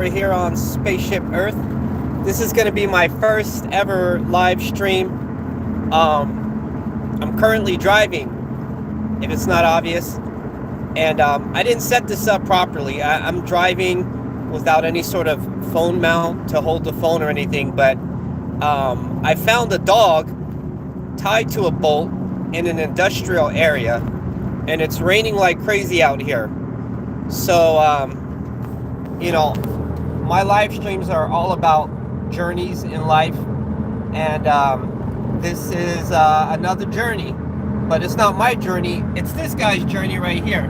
We're here on Spaceship Earth. This is going to be my first ever live stream. I'm currently driving, if it's not obvious, and I didn't set this up properly. I'm driving without any sort of phone mount to hold the phone or anything, but I found a dog tied to a bolt in an industrial area, and it's raining like crazy out here. So, my live streams are all about journeys in life, and this is another journey, but it's not my journey, it's this guy's journey right here.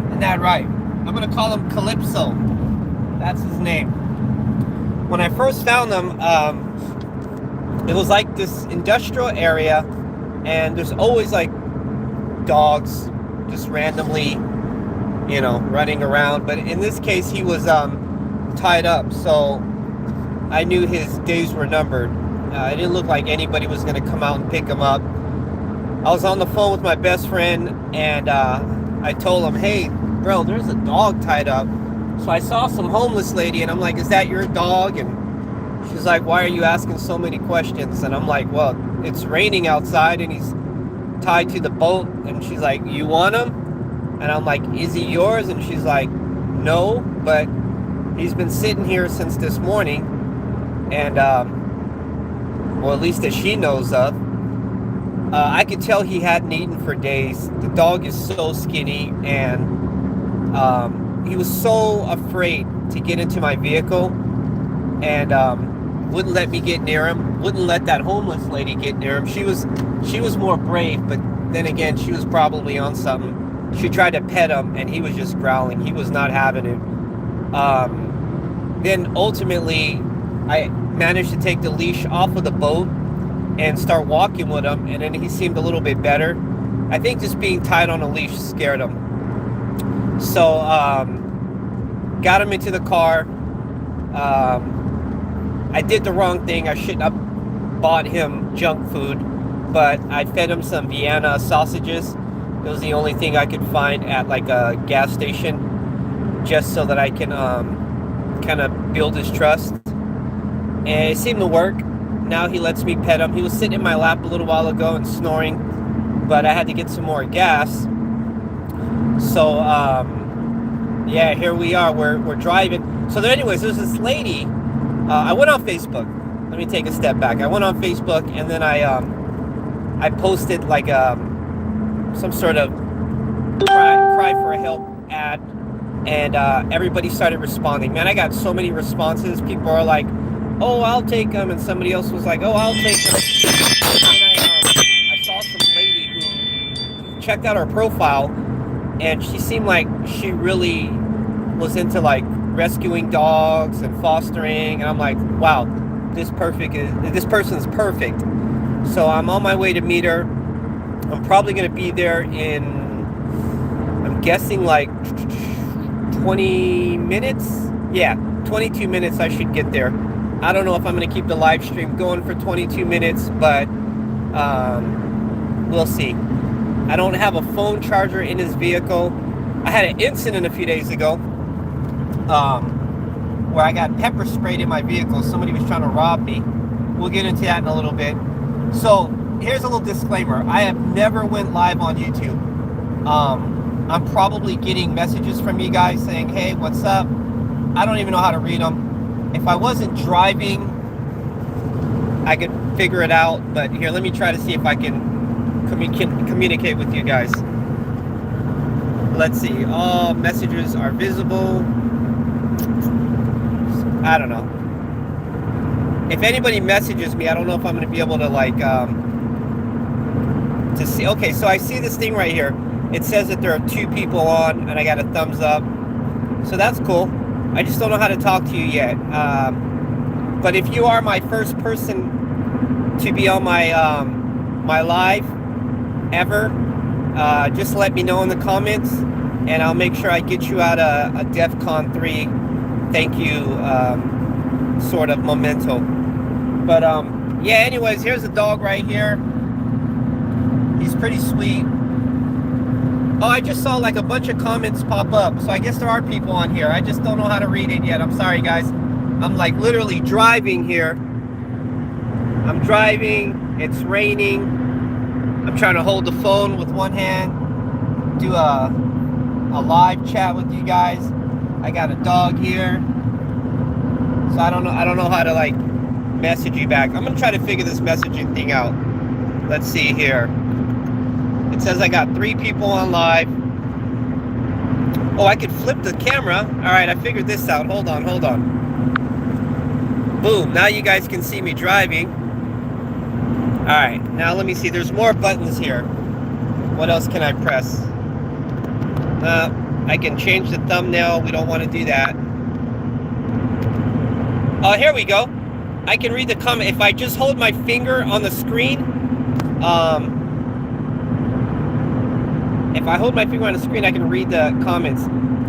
Isn't that right? I'm gonna call him Calypso. That's his name. When I first found him, it was like this industrial area, and there's always like dogs just randomly, running around. But in this case, he was tied up, so I knew his days were numbered. It didn't look like anybody was going to come out and pick him up. I was on the phone with my best friend, and I told him, hey, bro, there's a dog tied up. So I saw some homeless lady, and I'm like, is that your dog? And she's like, why are you asking so many questions? And I'm like, well, it's raining outside, and he's tied to the boat. And she's like, you want him? And I'm like, is he yours? And she's like, no, but he's been sitting here since this morning, and well, at least that she knows of. I could tell he hadn't eaten for days. The dog is so skinny, and he was so afraid to get into my vehicle, and wouldn't let me get near him, wouldn't let that homeless lady get near him. She was more brave, but then again, she was probably on something. She tried to pet him, and he was just growling. He was not having it. Then ultimately, I managed to take the leash off of the boat and start walking with him, and then he seemed a little bit better. I think just being tied on a leash scared him. So, got him into the car. I did the wrong thing. I shouldn't have bought him junk food, but I fed him some Vienna sausages. It was the only thing I could find at like a gas station, just so that I can kind of build his trust. And it seemed to work. Now he lets me pet him. He was sitting in my lap a little while ago and snoring, but I had to get some more gas. So yeah, here we are. We're driving. So there, anyways, there's this lady. I went on Facebook. Let me take a step back. I went on Facebook, and then I posted like some sort of cry for help ad, and everybody started responding. Man, I got so many responses. People are like, oh, I'll take them, and somebody else was like, oh, I'll take them. And I saw some lady who checked out her profile, and she seemed like she really was into like rescuing dogs and fostering, and I'm like, wow, this person's perfect. So I'm on my way to meet her. I'm probably going to be there in, I'm guessing like 20 minutes. Yeah, 22 minutes I should get there. I don't know if I'm going to keep the live stream going for 22 minutes, but we'll see. I don't have a phone charger in this vehicle. I had an incident a few days ago where I got pepper sprayed in my vehicle. Somebody was trying to rob me. We'll get into that in a little bit. So here's a little disclaimer. I have never went live on YouTube. I'm probably getting messages from you guys saying, hey, what's up? I don't even know how to read them. If I wasn't driving, I could figure it out. But here, let me try to see if I can communicate with you guys. Let's see. All messages are visible. I don't know. If anybody messages me, I don't know if I'm going to be able to like to see. Okay, so I see this thing right here. It says that there are 2 people on, and I got a thumbs up. So that's cool. I just don't know how to talk to you yet. But if you are my first person to be on my my live ever, just let me know in the comments, and I'll make sure I get you out a Defcon 3 thank you sort of memento. But yeah, anyways, here's a dog right here. He's pretty sweet. Oh, I just saw like a bunch of comments pop up. So I guess there are people on here. I just don't know how to read it yet. I'm sorry, guys. I'm like literally driving here. I'm driving. It's raining. I'm trying to hold the phone with one hand. Do a live chat with you guys. I got a dog here. So I don't know how to like message you back. I'm gonna try to figure this messaging thing out. Let's see here. It says I got 3 people on live. Oh, I could flip the camera. All right, I figured this out. Hold on. Boom, now you guys can see me driving. All right, now let me see. There's more buttons here. What else can I press? I can change the thumbnail. We don't want to do that. Oh, here we go. I can read the comment. If I just hold my finger on the screen, if I hold my finger on the screen, I can read the comments.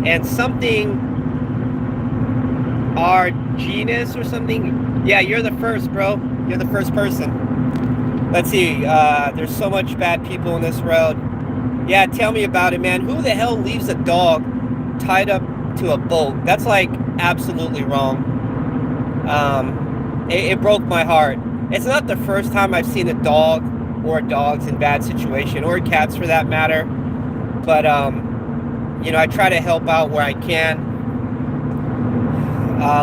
And something, Arginus or something. Yeah, you're the first, bro. You're the first person. Let's see. There's so much bad people in this road. Yeah, tell me about it, man. Who the hell leaves a dog tied up to a bolt? That's like absolutely wrong. It broke my heart. It's not the first time I've seen a dog or dogs in bad situation, or cats for that matter. But, you know, I try to help out where I can.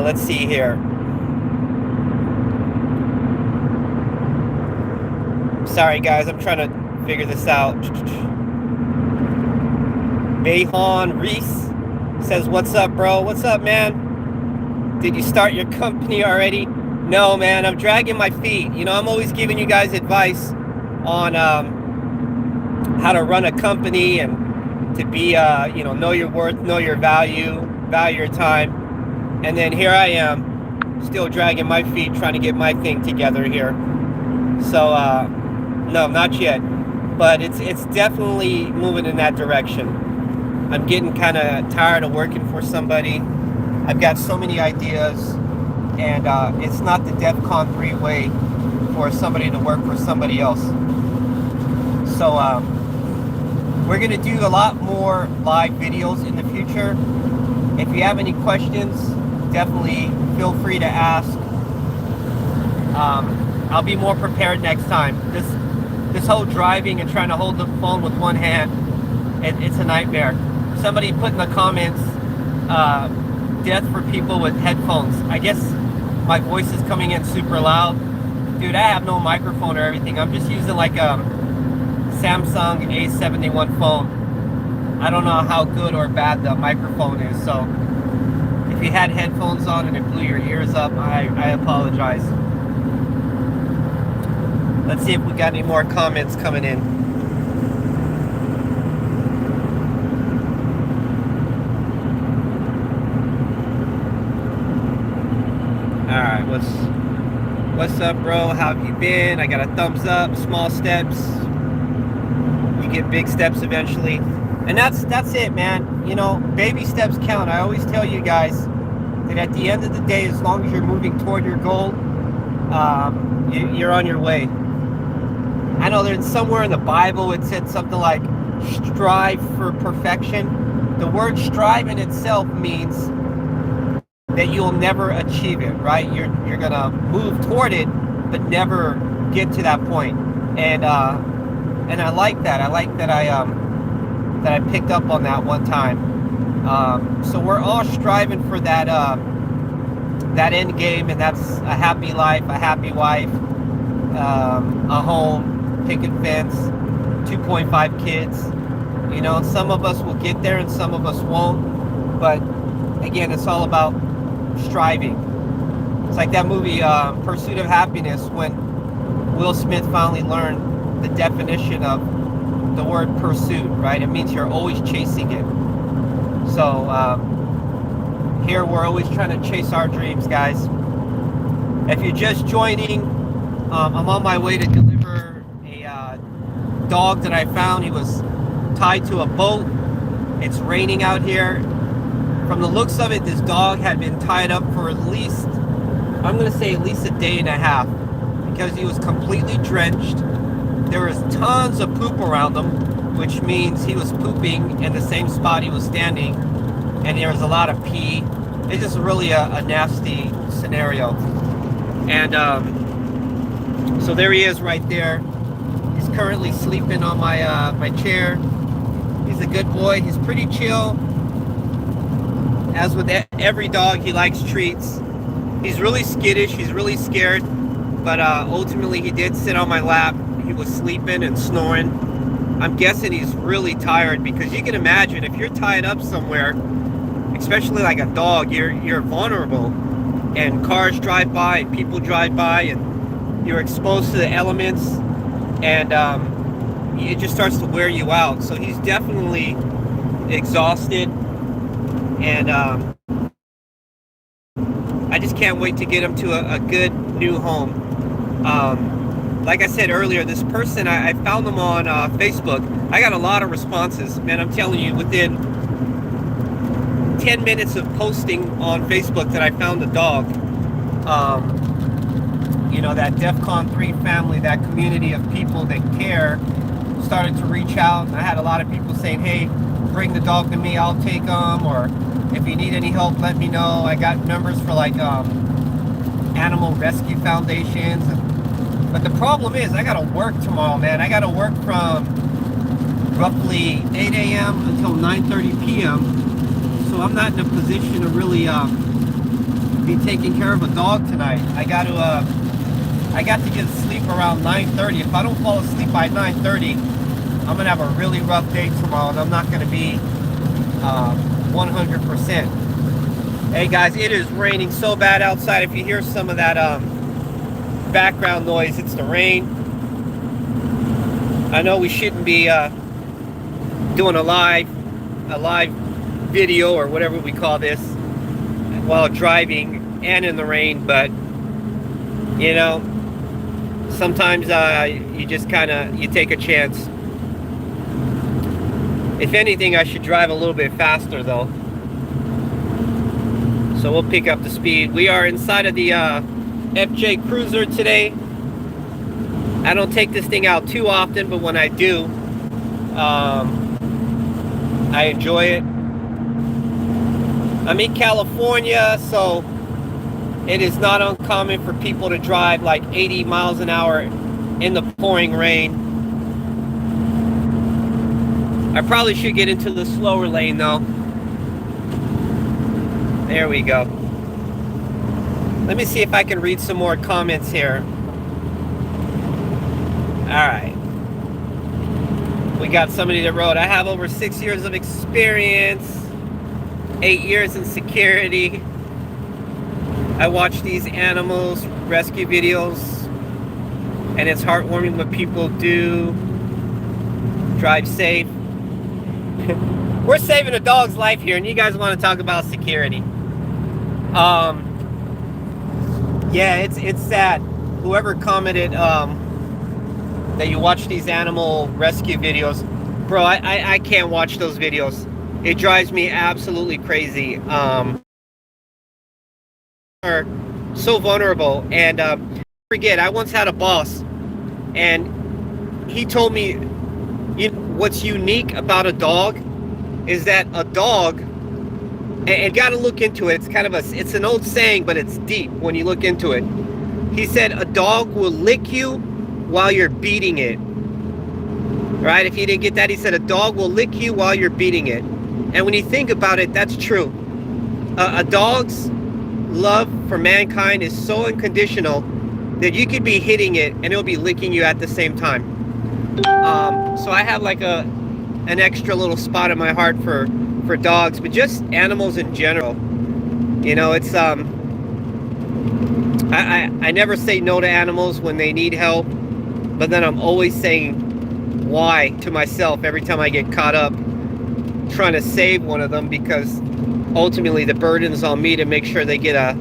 Let's see here. Sorry, guys. I'm trying to figure this out. Bayhan Reese says, what's up, bro? What's up, man? Did you start your company already? No, man. I'm dragging my feet. You know, I'm always giving you guys advice on how to run a company and to be, you know your worth, know your value your time. And then here I am, still dragging my feet, trying to get my thing together here. So, no, not yet. But it's definitely moving in that direction. I'm getting kind of tired of working for somebody. I've got so many ideas, and it's not the DEFCON 3 way for somebody to work for somebody else. So we're going to do a lot more live videos in the future. If you have any questions, definitely feel free to ask. I'll be more prepared next time. This whole driving and trying to hold the phone with one hand, it's a nightmare. Somebody put in the comments, death for people with headphones. I guess my voice is coming in super loud. Dude, I have no microphone or everything. I'm just using like a Samsung A71 phone. I don't know how good or bad the microphone is, so if you had headphones on and it blew your ears up, I apologize. Let's see if we got any more comments coming in. Alright, what's up, bro? How have you been? I got a thumbs up, small steps. You get big steps eventually. And that's it, man. You know, baby steps count. I always tell you guys that at the end of the day, as long as you're moving toward your goal, you're on your way. I know there's somewhere in the Bible it said something like strive for perfection. The word strive in itself means that you'll never achieve it, right? You're gonna move toward it, but never get to that point. And I like that. I like that I picked up on that one time. So we're all striving for that that end game, and that's a happy life, a happy wife, a home, picket fence, 2.5 kids. You know, some of us will get there and some of us won't. But again, it's all about striving. It's like that movie, Pursuit of Happiness, when Will Smith finally learned the definition of the word pursuit, right? It means you're always chasing it. So here we're always trying to chase our dreams, guys. If you're just joining, I'm on my way to deliver a dog that I found. He was tied to a boat. It's raining out here. From the looks of it, this dog had been tied up for at least, I'm going to say at least a day and a half, because he was completely drenched. There was tons of poop around him. which means he was pooping in the same spot he was standing, and there was a lot of pee. It's just really a nasty scenario. And so there he is right there. He's currently sleeping on my chair. He's a good boy. He's pretty chill. As with every dog, he likes treats. He's really skittish. He's really scared. But ultimately, he did sit on my lap. He was sleeping and snoring. I'm guessing he's really tired, because you can imagine if you're tied up somewhere, especially like a dog, you're vulnerable. And cars drive by, and people drive by, and you're exposed to the elements. And it just starts to wear you out. So he's definitely exhausted. And I just can't wait to get him to a good new home. Like I said earlier, this person, I found them on Facebook. I got a lot of responses. Man, I'm telling you, within 10 minutes of posting on Facebook that I found a dog, you know, that DEFCON 3 family, that community of people that care, started to reach out. I had a lot of people saying, hey, bring the dog to me, I'll take him, or if you need any help, let me know. I got numbers for like animal rescue foundations. But the problem is, I gotta work tomorrow, man. I gotta work from roughly 8 a.m. until 9:30 p.m. So I'm not in a position to really be taking care of a dog tonight. I got to get sleep around 9:30. If I don't fall asleep by 9:30, I'm gonna have a really rough day tomorrow, and I'm not gonna be 100%. Hey guys, it is raining so bad outside. If you hear some of that background noise, it's the rain. I know we shouldn't be doing a live video or whatever we call this while driving and in the rain, but you know, sometimes you just you take a chance. If anything, I should drive a little bit faster though. So we'll pick up the speed. We are inside of the FJ Cruiser today. I don't take this thing out too often, but when I do, I enjoy it. I'm in California, so it is not uncommon for people to drive like 80 miles an hour in the pouring rain. I probably should get into the slower lane though. There we go. Let me see if I can read some more comments here. Alright. We got somebody that wrote, I have over 6 years of experience, 8 years in security. I watch these animals rescue videos, and it's heartwarming what people do. Drive safe. We're saving a dog's life here, and you guys want to talk about security. Yeah, it's sad. Whoever commented that you watch these animal rescue videos, bro, I can't watch those videos. It drives me absolutely crazy. Are so vulnerable, and forget, I once had a boss, and he told me, what's unique about a dog is that a dog, and got to look into it, it's an old saying, but it's deep when you look into it. He said a dog will lick you while you're beating it. Right? If you didn't get that, he said a dog will lick you while you're beating it. And when you think about it, that's true. A dog's love for mankind is so unconditional that you could be hitting it and it'll be licking you at the same time. So I have like an extra little spot in my heart for dogs, but just animals in general. You know, it's I never say no to animals when they need help, but then I'm always saying why to myself every time I get caught up trying to save one of them, because ultimately the burden is on me to make sure they get a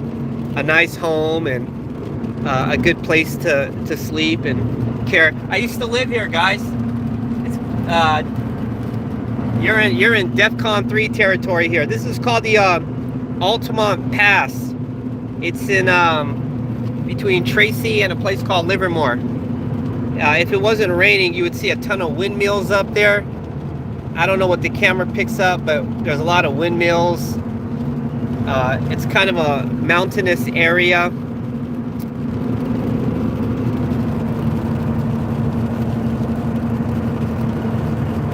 nice home and a good place to sleep and care. I used to live here, guys. It's, you're in DEFCON 3 territory here. This is called the Altamont Pass. It's in between Tracy and a place called Livermore. If it wasn't raining, you would see a ton of windmills up there. I don't know what the camera picks up, but there's a lot of windmills. It's kind of a mountainous area.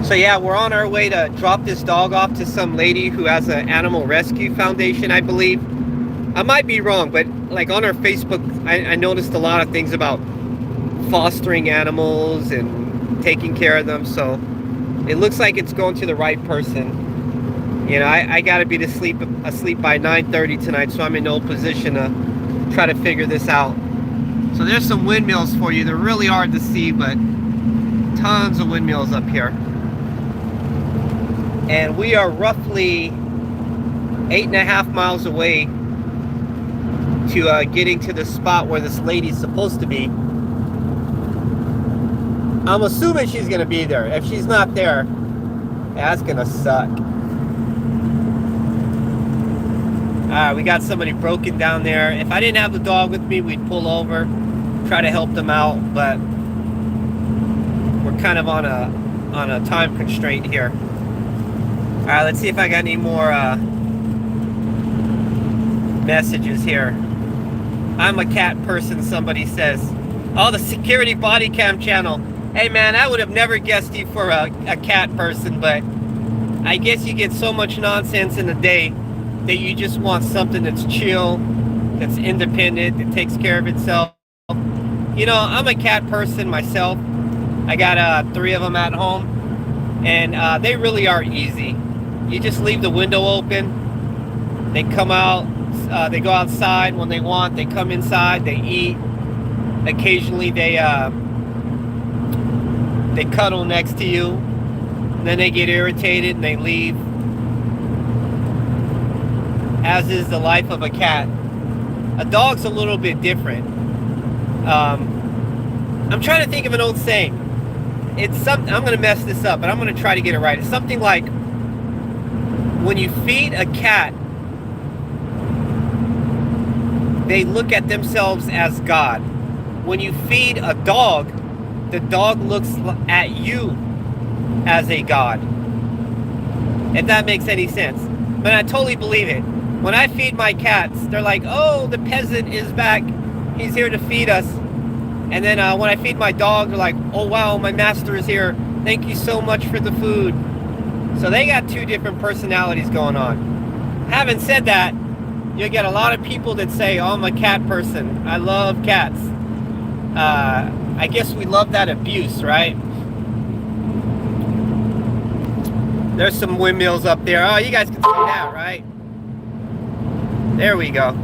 So yeah, we're on our way to drop this dog off to some lady who has an animal rescue foundation, I believe. I might be wrong, but like on our Facebook, I noticed a lot of things about fostering animals and taking care of them. So it looks like it's going to the right person. You know, I gotta be asleep by 9:30 tonight, so I'm in no position to try to figure this out. So there's some windmills for you. They're really hard to see, but tons of windmills up here. And we are roughly 8.5 miles away to getting to the spot where this lady's supposed to be. I'm assuming she's gonna be there. If she's not there, that's gonna suck. We got somebody broken down there. If I didn't have the dog with me, we'd pull over, try to help them out, but we're kind of on a time constraint here. All right, let's see if I got any more messages here. I'm a cat person, somebody says. Oh, the security body cam channel. Hey man, I would have never guessed you for a cat person, but I guess you get so much nonsense in a day that you just want something that's chill, that's independent, that takes care of itself. You know, I'm a cat person myself. I got 3 of them at home, and they really are easy. You just leave the window open. They come out, they go outside when they want, they come inside, they eat. Occasionally they cuddle next to you, and then they get irritated and they leave. As is the life of a cat. A dog's a little bit different. I'm trying to think of an old saying. It's something, I'm gonna mess this up, but I'm gonna try to get it right. It's something like, when you feed a cat, they look at themselves as God. When you feed a dog, the dog looks at you as a God. If that makes any sense. But I totally believe it. When I feed my cats, they're like, oh, the peasant is back. He's here to feed us. And then when I feed my dog, they're like, oh wow, my master is here. Thank you so much for the food. So they got 2 different personalities going on. Having said that, you get a lot of people that say, oh, I'm a cat person. I love cats. I guess we love that abuse, right? There's some windmills up there. Oh, you guys can see that, right? There we go.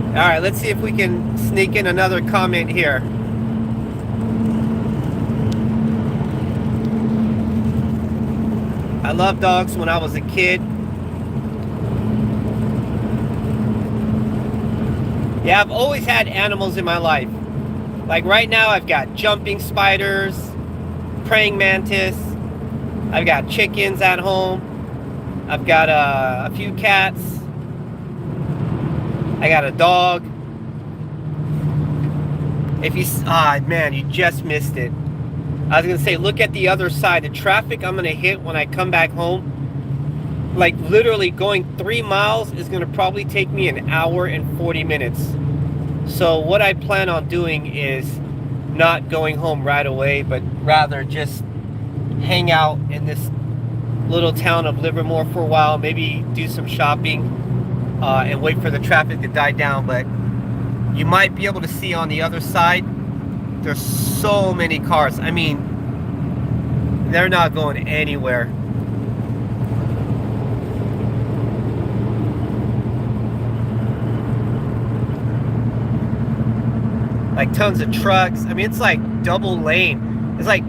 All right, let's see if we can sneak in another comment here. I loved dogs when I was a kid. Yeah, I've always had animals in my life. Like right now, I've got jumping spiders, praying mantis. I've got chickens at home. I've got a few cats. I got a dog. If you, man, you just missed it. I was gonna say, look at the other side. The traffic I'm gonna hit when I come back home, like literally going 3 miles is gonna probably take me an hour and 40 minutes. So what I plan on doing is not going home right away, but rather just hang out in this little town of Livermore for a while, maybe do some shopping, and wait for the traffic to die down. But you might be able to see on the other side, there's so many cars. I mean, they're not going anywhere. Like tons of trucks. I mean, it's like double lane. It's like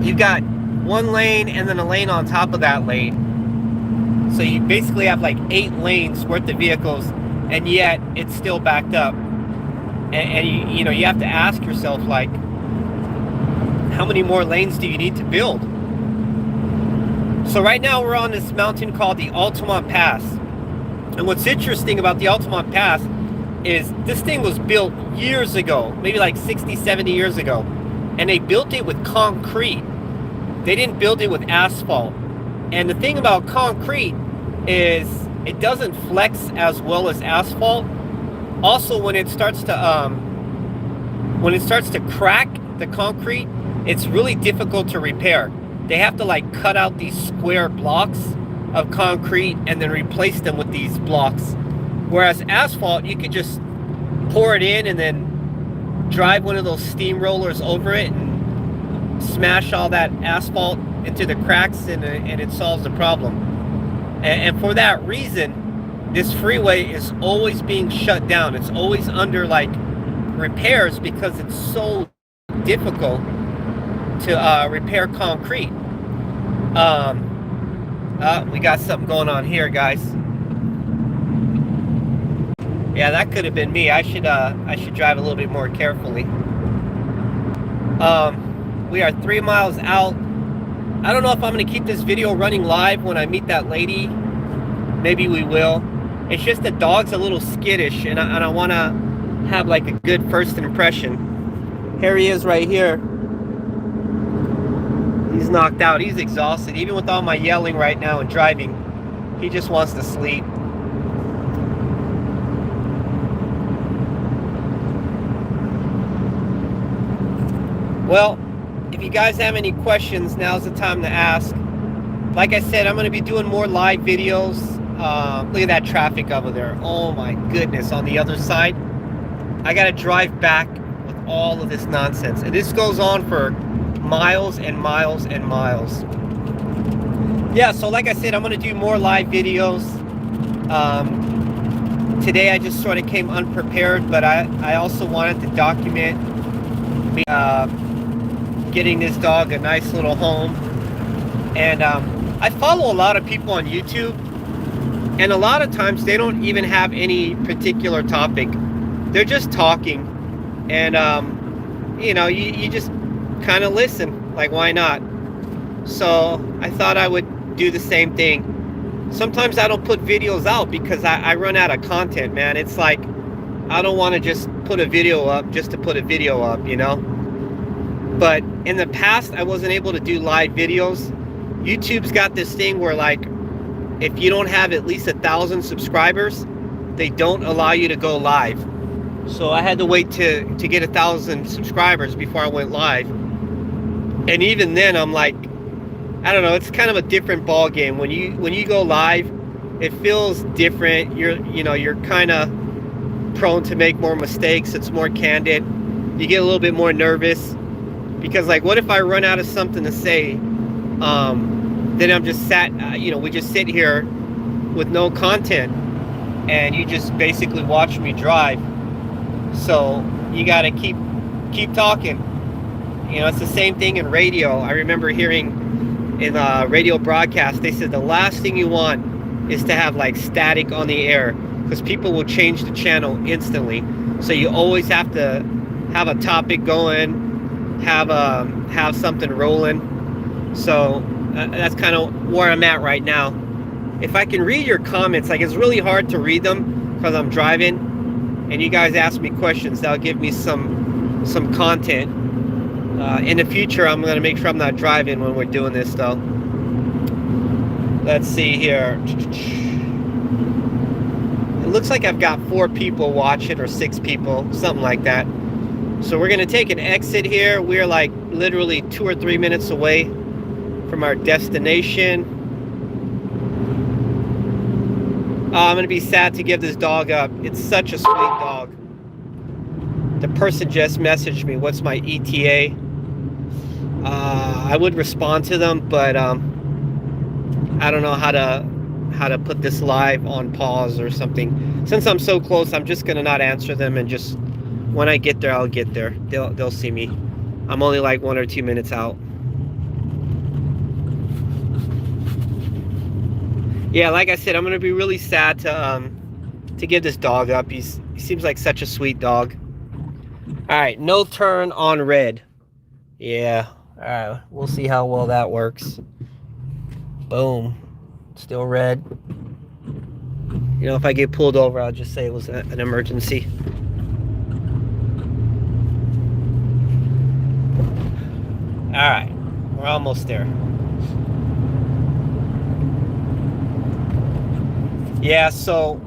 you've got 1 lane and then a lane on top of that lane. So you basically have like 8 lanes worth of vehicles, and yet it's still backed up. And you know, you have to ask yourself, like, how many more lanes do you need to build? So right now we're on this mountain called the Altamont Pass. And what's interesting about the Altamont Pass is this thing was built years ago, maybe like 60, 70 years ago. and they built it with concrete. They didn't build it with asphalt. And the thing about concrete is it doesn't flex as well as asphalt. Also, when it starts to crack the concrete, it's really difficult to repair. They have to like cut out these square blocks of concrete and then replace them with these blocks. Whereas asphalt, you could just pour it in and then drive one of those steamrollers over it and smash all that asphalt into the cracks, and it solves the problem. And for that reason, this freeway is always being shut down. It's always under like repairs because it's so difficult to repair concrete. We got something going on here, guys. Yeah, that could have been me. I should drive a little bit more carefully. We are 3 miles out. I don't know if I'm going to keep this video running live when I meet that lady. Maybe we will. It's just the dog's a little skittish, and I want to have like a good first impression. Here he is right here. He's knocked out. He's exhausted. Even with all my yelling right now and driving, he just wants to sleep. Well, if you guys have any questions, now's the time to ask. Like I said, I'm going to be doing more live videos. Look at that traffic over there. Oh my goodness, on the other side. I got to drive back with all of this nonsense. And this goes on for miles and miles and miles. Yeah, so like I said, I'm going to do more live videos. Today I just sort of came unprepared, but I also wanted to document me getting this dog a nice little home. And I follow a lot of people on YouTube, and a lot of times they don't even have any particular topic. They're just talking, and you know, you just kind of listen, like, why not? So I thought I would do the same thing. Sometimes I don't put videos out because I run out of content, man. It's like I don't want to just put a video up just to put a video up, you know. But in the past, I wasn't able to do live videos. YouTube's got this thing where, like, if you don't have at least 1,000 subscribers, they don't allow you to go live. So I had to wait to get 1,000 subscribers before I went live. And even then, I'm like, I don't know, it's kind of a different ball game. When you go live, it feels different. You're kind of prone to make more mistakes. It's more candid. You get a little bit more nervous because, like, what if I run out of something to say? Then I'm just we just sit here with no content, and you just basically watch me drive. So you got to keep talking. You know, it's the same thing in radio. I remember hearing in radio broadcast, they said the last thing you want is to have like static on the air, because people will change the channel instantly. So you always have to have a topic going, have something rolling. So that's kind of where I'm at right now. If I can read your comments, like, it's really hard to read them because I'm driving, and you guys ask me questions. That'll give me some content. In the future, I'm going to make sure I'm not driving when we're doing this, though. Let's see here. It looks like I've got 4 people watching, or 6 people, something like that. So we're going to take an exit here. We're like literally 2 or 3 minutes away from our destination. I'm going to be sad to give this dog up. It's such a sweet dog. The person just messaged me, what's my ETA? I would respond to them, but I don't know how to put this live on pause or something. Since I'm so close, I'm just gonna not answer them, and just when I get there, I'll get there. They'll see me. I'm only like 1 or 2 minutes out. Yeah, like I said, I'm gonna be really sad to give this dog up. He seems like such a sweet dog. All right, no turn on red. Yeah, all right, we'll see how well that works. Boom, still red. You know, if I get pulled over, I'll just say it was an emergency. right, we're almost there. Yeah, so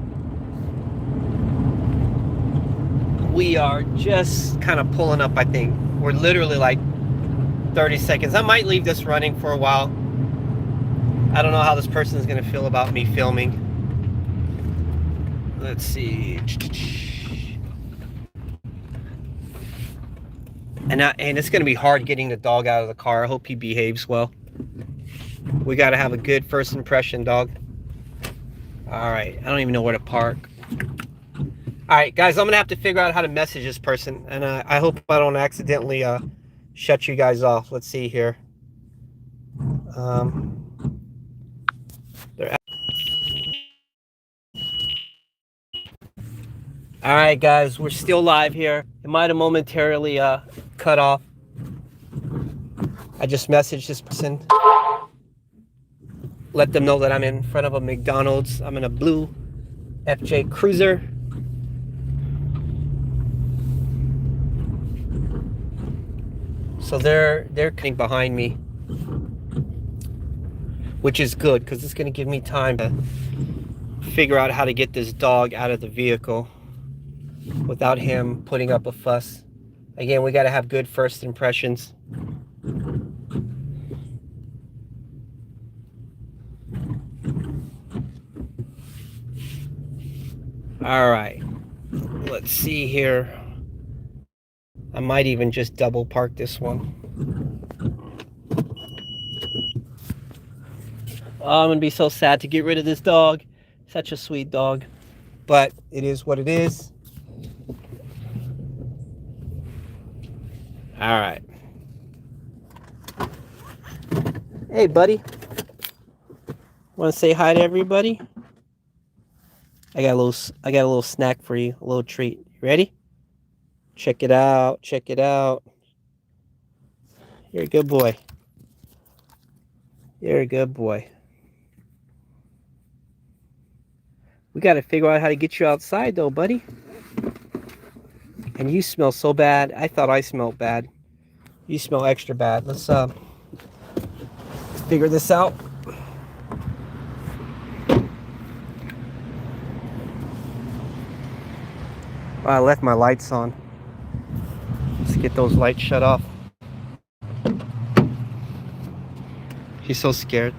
we are just kind of pulling up, I think. We're literally like 30 seconds. I might leave this running for a while. I don't know how this person is going to feel about me filming. Let's see. And it's going to be hard getting the dog out of the car. I hope he behaves well. We got to have a good first impression, dog. All right. I don't even know where to park. All right, guys, I'm going to have to figure out how to message this person. And I hope I don't accidentally shut you guys off. Let's see here. All right, guys, we're still live here. It might have momentarily cut off. I just messaged this person. Let them know that I'm in front of a McDonald's. I'm in a blue FJ Cruiser. So they're coming behind me, which is good because it's going to give me time to figure out how to get this dog out of the vehicle without him putting up a fuss. Again, we got to have good first impressions. All right, let's see here. I might even just double park this one. Oh, I'm gonna be so sad to get rid of this dog. Such a sweet dog, but it is what it is. All right. Hey, buddy. Want to say hi to everybody? I got a little snack for you, a little treat. You ready? Check it out. Check it out. You're a good boy. You're a good boy. We got to figure out how to get you outside, though, buddy. And you smell so bad. I thought I smelled bad. You smell extra bad. Let's figure this out. Oh, I left my lights on. Let's get those lights shut off. He's so scared.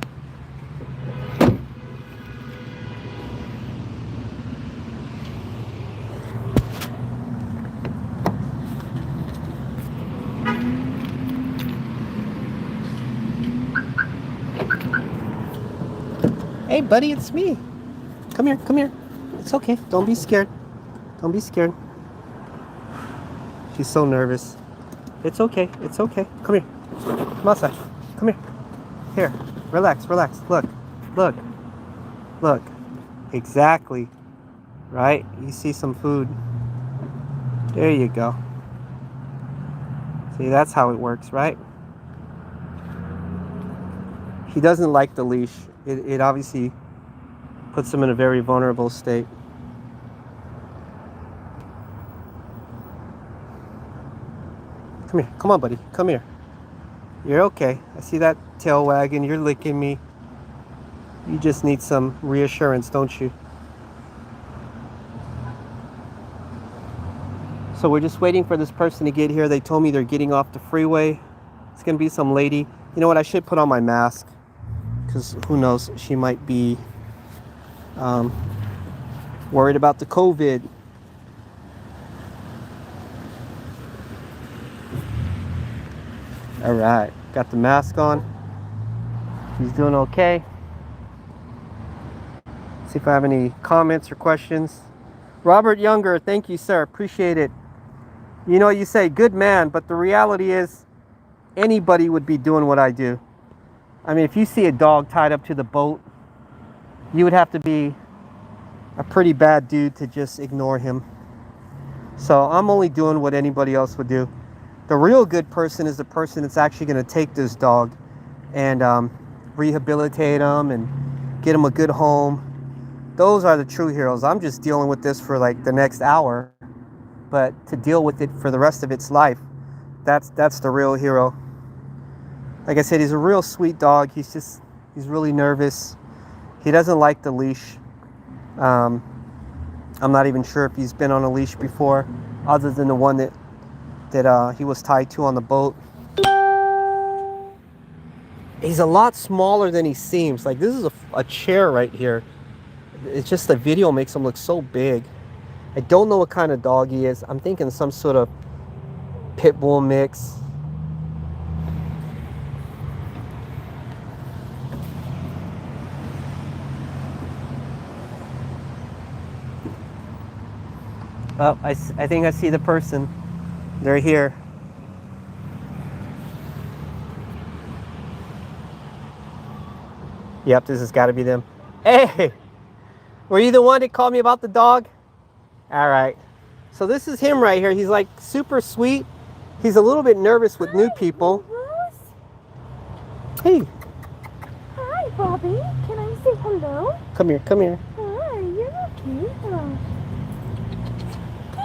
Hey, buddy, it's me. Come here, come here. It's okay. Don't be scared. Don't be scared. She's so nervous. It's okay. It's okay. Come here. Come outside. Come here. Here. Relax, relax. Look. Look. Look. Exactly. Right? You see some food. There you go. See, that's how it works, right? He doesn't like the leash. It obviously puts him in a very vulnerable state. Come here. Come on, buddy. Come here. You're okay. I see that tail wagging. You're licking me. You just need some reassurance, don't you? So we're just waiting for this person to get here. They told me they're getting off the freeway. It's going to be some lady. You know what? I should put on my mask. Because who knows? She might be worried about the COVID. All right, got the mask on. He's doing okay. See if I have any comments or questions. Robert Younger, thank you, sir. Appreciate it. You know, you say good man, but the reality is anybody would be doing what I do. I mean, if you see a dog tied up to the boat, you would have to be a pretty bad dude to just ignore him. So I'm only doing what anybody else would do. The real good person is the person that's actually going to take this dog and rehabilitate him and get him a good home. Those are the true heroes. I'm just dealing with this for like the next hour, but to deal with it for the rest of its life, that's the real hero. Like I said, he's a real sweet dog. He's really nervous. He doesn't like the leash. I'm not even sure if he's been on a leash before, other than the one that he was tied to on the boat. He's a lot smaller than he seems. Like, this is a chair right here. It's just the video makes him look so big. I don't know what kind of dog he is. I'm thinking some sort of pit bull mix. Oh, I think I see the person. They're here. Yep, this has got to be them. Hey, were you the one that called me about the dog? All right. So this is him right here. He's like super sweet. He's a little bit nervous with new people. Hey. Hi, Bobby. Can I say hello? Come here, come here. Hi, you're okay. Oh.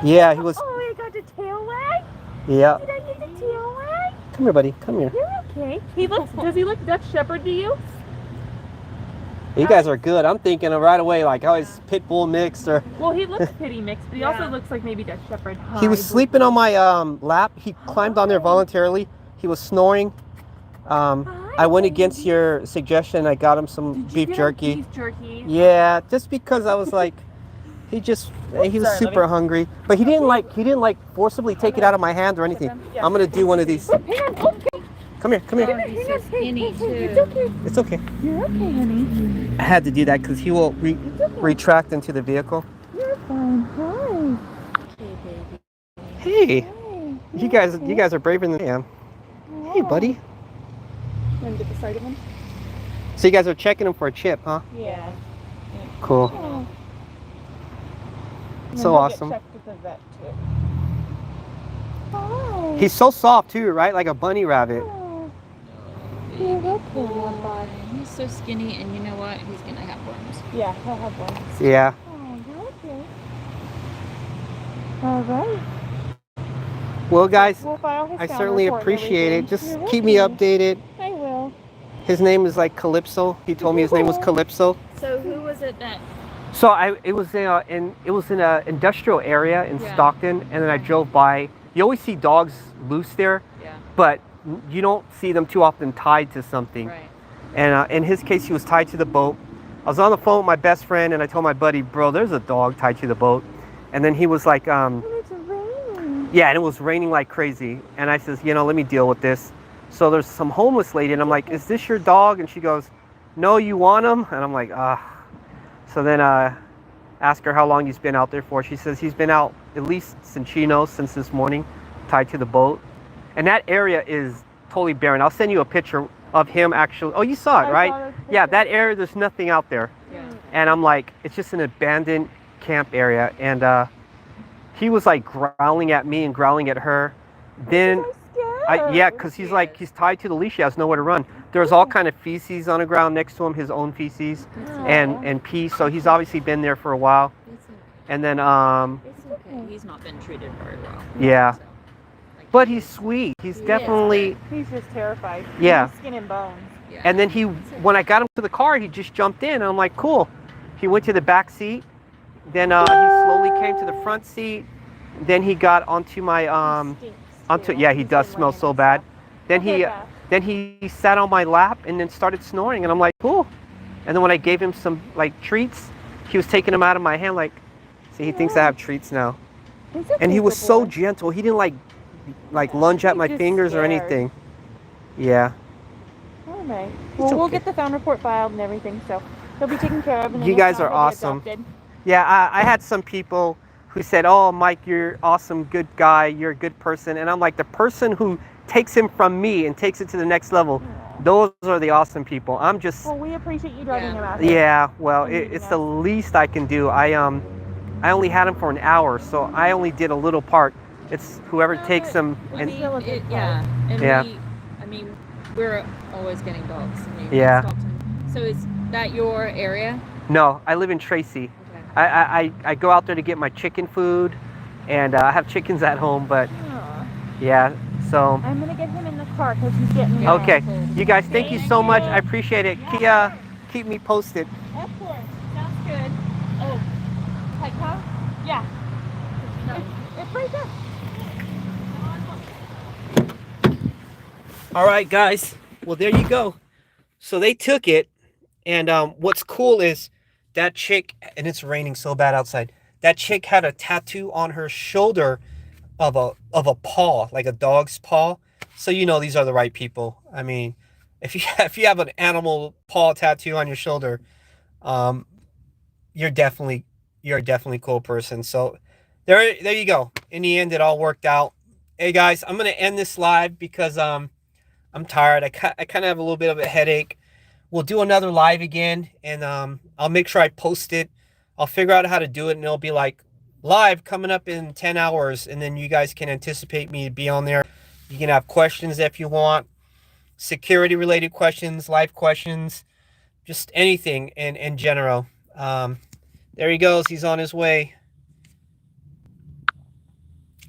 Yeah, he was. Oh, I got the tail wag? Yeah. Did I get the tail wag? Come here, buddy. Come here. You're okay. Does he look Dutch Shepherd to you? You guys are good. I'm thinking of right away, like, oh, he's pit bull mixed or. Well, he looks pitty mixed, but he also looks like maybe Dutch Shepherd. He was sleeping on my lap. He climbed on there voluntarily. He was snoring. I went against your suggestion. I got him some beef jerky. Beef jerky. Yeah, just because I was like, he was super hungry, but he didn't like forcibly take it out of my hand or anything. I'm gonna do one of these. Come here, come here. He's so skinny too. It's okay. It's okay. You're okay, honey. I had to do that because he will retract into the vehicle. You're fine. Hi. Hey, Hi. you guys are braver than I am. Hey, buddy. Want to get the side of him? So you guys are checking him for a chip, huh? Yeah. Cool. Oh. So awesome. Checked with the vet too. Oh. He's so soft too, right? Like a bunny rabbit. Oh. You're okay, Bobby. He's so skinny, and you know what? He's gonna have worms. Yeah, he'll have one. Yeah. Oh, you're okay. All right. Well, guys, We'll file his I sound certainly report and appreciate it. everything. Just You're keep me okay. updated. I will. His name is like Calypso. He told me his name was Calypso. So who was it that? So it was in an industrial area in Yeah. Stockton, and then I drove by. You always see dogs loose there, Yeah. but you don't see them too often tied to something. Right. And in his case, he was tied to the boat. I was on the phone with my best friend, and I told my buddy, bro, there's a dog tied to the boat. And then he was like, And it's raining. yeah, and it was raining like crazy. And I says, let me deal with this. So there's some homeless lady, and I'm like, is this your dog? And she goes, no, you want him? And I'm like, ah. So then ask her how long he's been out there for. She says he's been out at least since this morning, tied to the boat. And that area is totally barren. I'll send you a picture of him actually. Oh, you saw it, right? Saw Yeah, that area, there's nothing out there. Yeah. And I'm like, it's just an abandoned camp area. And he was like growling at me and growling at her. Then, yeah, because he's tied to the leash. He has nowhere to run. There's all kind of feces on the ground next to him, his own feces and pee. So he's obviously been there for a while. It's okay. And then, It's okay. He's not been treated very well. yeah. So, like, But he's sweet. He's definitely, He's just terrified. Yeah. He's skin and bones. yeah. and then when I got him to the car, he just jumped in. And I'm like, cool. He went to the back seat. Then he slowly came to the front seat. Then he got onto my, he does smell so bad. Then he sat on my lap and then started snoring. And I'm like, cool. And then when I gave him some like treats, he was taking them out of my hand. Like, see, he thinks I have treats now. And he was so gentle. He didn't like lunge at my just fingers or scared. anything. Yeah. All right. Well, we'll okay. get the found report filed and everything, so he'll be taken care of. And then You he'll guys are probably be awesome. adopted. Yeah, I had some people who said, oh, Mike, you're awesome, good guy, you're a good person. And I'm like, the person who takes him from me and takes it to the next level, those are the awesome people. I'm just, Well, we appreciate you driving him out here. yeah, well, it's the least I can do. I only had him for an hour, so I only did a little part. It's whoever takes him. And I mean, we're always getting dogs. I mean, Yeah. So is that your area? No, I live in Tracy. Okay. I go out there to get my chicken food, and I have chickens at home, but Aw. yeah, So I'm gonna get him in the car because he's getting Yeah. okay, Cool. you guys, thank you so much. I appreciate it. Keep me posted. Of course. Sounds good. Oh, like how? Yeah. It's right there. All right, guys. Well, there you go. So they took it, and what's cool is that chick, and it's raining so bad outside. That chick had a tattoo on her shoulder of a paw, like a dog's paw. So you know these are the right people. I mean, if you have an animal paw tattoo on your shoulder, um, you're definitely a cool person. So there you go. In the end, it all worked out. Hey guys, I'm gonna end this live because I'm tired. I kind of have a little bit of a headache. We'll do another live again, and I'll make sure I post it. I'll figure out how to do it, and it'll be like live coming up in 10 hours, and then you guys can anticipate me to be on there. You can have questions if you want, security related questions, life questions, just anything in general. There he goes. He's on his way.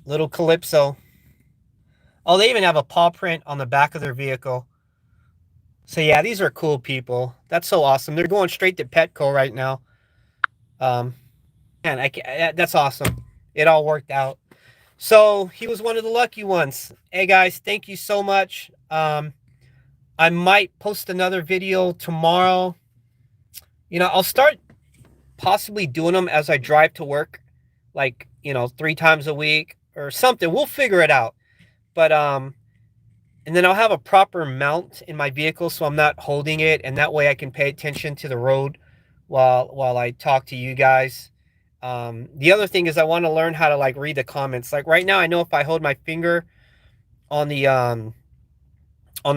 Little Calypso. Oh, they even have a paw print on the back of their vehicle. So yeah, these are cool people. That's so awesome. They're going straight to Petco right now. And that's awesome. It all worked out. So he was one of the lucky ones. Hey guys, thank you so much. I might post another video tomorrow. You know, I'll start possibly doing them as I drive to work, like, you know, 3 times a week or something. We'll figure it out. But and then I'll have a proper mount in my vehicle so I'm not holding it, and that way I can pay attention to the road while I talk to you guys. The other thing is I want to learn how to like read the comments. Like right now, I know if I hold my finger on the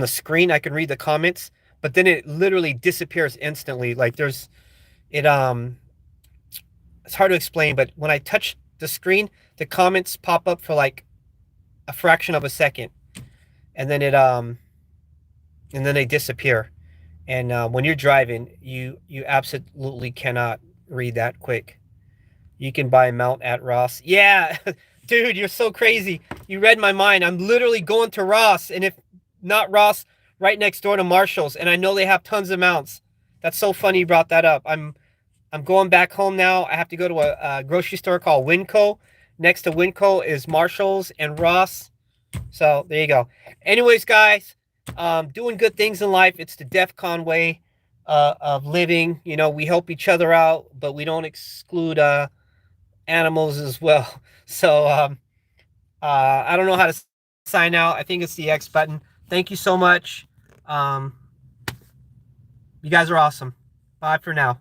screen, I can read the comments, but then it literally disappears instantly. Like it's hard to explain, but when I touch the screen, the comments pop up for like a fraction of a second, and then they disappear. And when you're driving, you absolutely cannot read that quick. You can buy a mount at Ross. Yeah, dude, you're so crazy. You read my mind. I'm literally going to Ross, and if not Ross, right next door to Marshall's, and I know they have tons of mounts. That's so funny you brought that up. I'm going back home now. I have to go to a grocery store called Winco. Next to Winco is Marshall's and Ross. So there you go. Anyways, guys, doing good things in life. It's the DEFCON way of living. You know, we help each other out, but we don't exclude animals as well. So I don't know how to sign out. I think it's the X button. Thank you so much. You guys are awesome. Bye for now.